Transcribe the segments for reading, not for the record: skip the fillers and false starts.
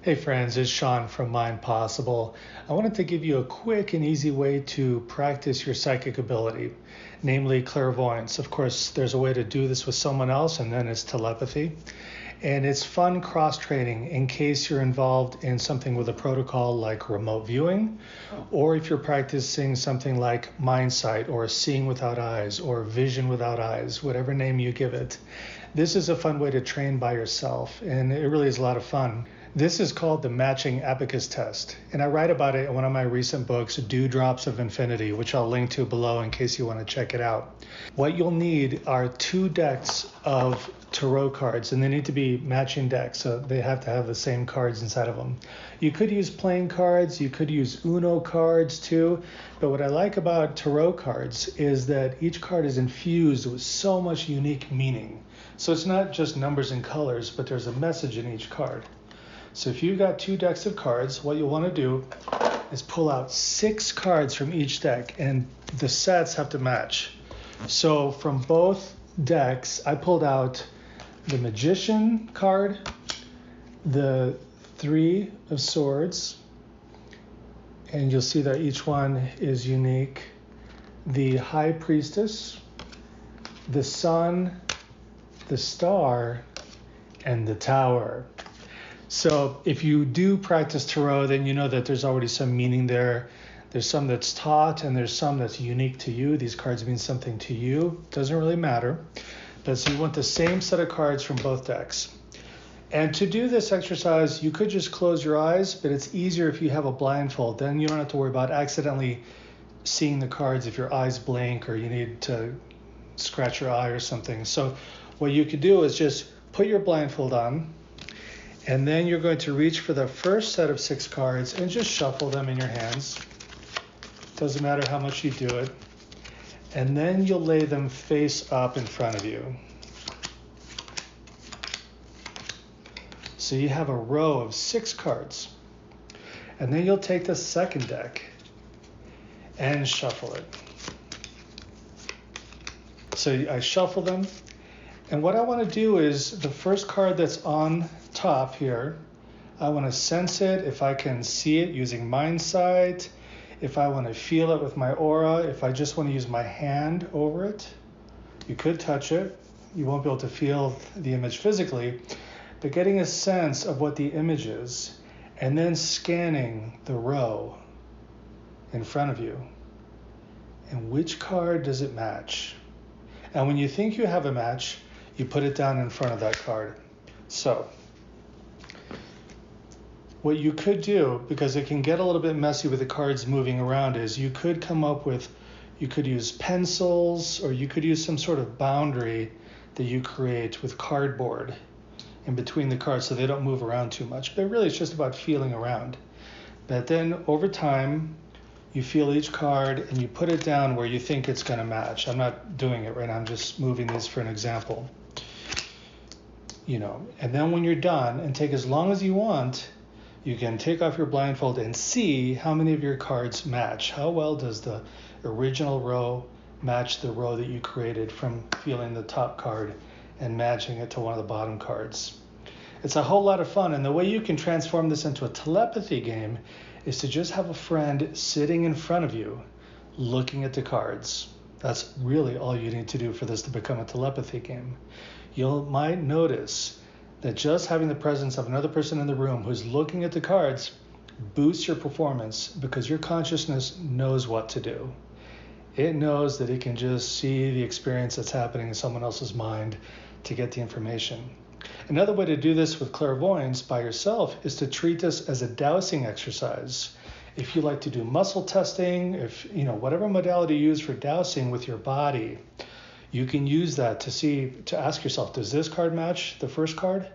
Hey friends, it's Sean from Mind Possible. I wanted to give you a quick and easy way to practice your psychic ability, namely clairvoyance. Of course, there's a way to do this with someone else, and then it's telepathy. And it's fun cross-training in case you're involved in something with a protocol like remote viewing, or if you're practicing something like mind sight or seeing without eyes or vision without eyes, whatever name you give it. This is a fun way to train by yourself, and it really is a lot of fun. This is called the Matching Abacus Test, and I write about it in one of my recent books, Dewdrops of Infinity, which I'll link to below in case you want to check it out. What you'll need are 2 decks of tarot cards, and they need to be matching decks, so they have to have the same cards inside of them. You could use playing cards, you could use Uno cards too, but what I like about tarot cards is that each card is infused with so much unique meaning. So it's not just numbers and colors, but there's a message in each card. So if you've got 2 decks of cards, what you'll want to do is pull out 6 cards from each deck, and the sets have to match. So from both decks, I pulled out the Magician card, the 3 of Swords, and you'll see that each one is unique. The High Priestess, the Sun, the Star, and the Tower. So if you do practice tarot, then you know that there's already some meaning there. There's some that's taught and there's some that's unique to you. These cards mean something to you. Doesn't really matter. But so you want the same set of cards from both decks. And to do this exercise, you could just close your eyes, but it's easier if you have a blindfold. Then you don't have to worry about accidentally seeing the cards if your eyes blink or you need to scratch your eye or something. So what you could do is just put your blindfold on, and then you're going to reach for the first set of 6 cards and just shuffle them in your hands. Doesn't matter how much you do it. And then you'll lay them face up in front of you. So you have a row of 6 cards. And then you'll take the second deck and shuffle it. So I shuffle them. And what I want to do is the first card that's on top here, I want to sense it if I can see it using mind sight, if I want to feel it with my aura, if I just want to use my hand over it. You could touch it. You won't be able to feel the image physically, but getting a sense of what the image is and then scanning the row in front of you. And which card does it match? And when you think you have a match, you put it down in front of that card. So what you could do, because it can get a little bit messy with the cards moving around, is you could come up with, you could use pencils, or you could use some sort of boundary that you create with cardboard in between the cards so they don't move around too much. But really it's just about feeling around. But then over time, you feel each card and you put it down where you think it's going to match. I'm not doing it right now, I'm just moving this for an example. And then when you're done, and take as long as you want, you can take off your blindfold and see how many of your cards match. How well does the original row match the row that you created from feeling the top card and matching it to one of the bottom cards? It's a whole lot of fun, and the way you can transform this into a telepathy game is to just have a friend sitting in front of you looking at the cards. That's really all you need to do for this to become a telepathy game. You might notice that just having the presence of another person in the room who's looking at the cards boosts your performance, because your consciousness knows what to do. It knows that it can just see the experience that's happening in someone else's mind to get the information. Another way to do this with clairvoyance by yourself is to treat this as a dowsing exercise. If you like to do muscle testing, if whatever modality you use for dowsing with your body, you can use that to ask yourself, does this card match the first card?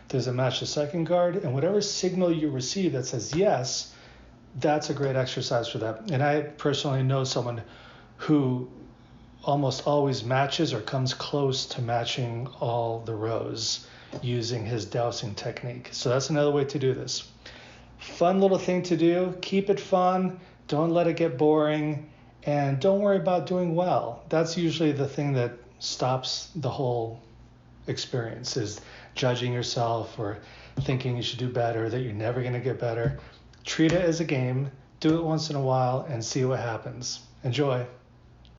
Does it match the second card? And whatever signal you receive that says yes, that's a great exercise for that. And I personally know someone who almost always matches or comes close to matching all the rows using his dowsing technique. So that's another way to do this. Fun little thing to do. Keep it fun. Don't let it get boring. And don't worry about doing well. That's usually the thing that stops the whole experience, is judging yourself or thinking you should do better, that you're never going to get better. Treat it as a game, do it once in a while, and see what happens. Enjoy.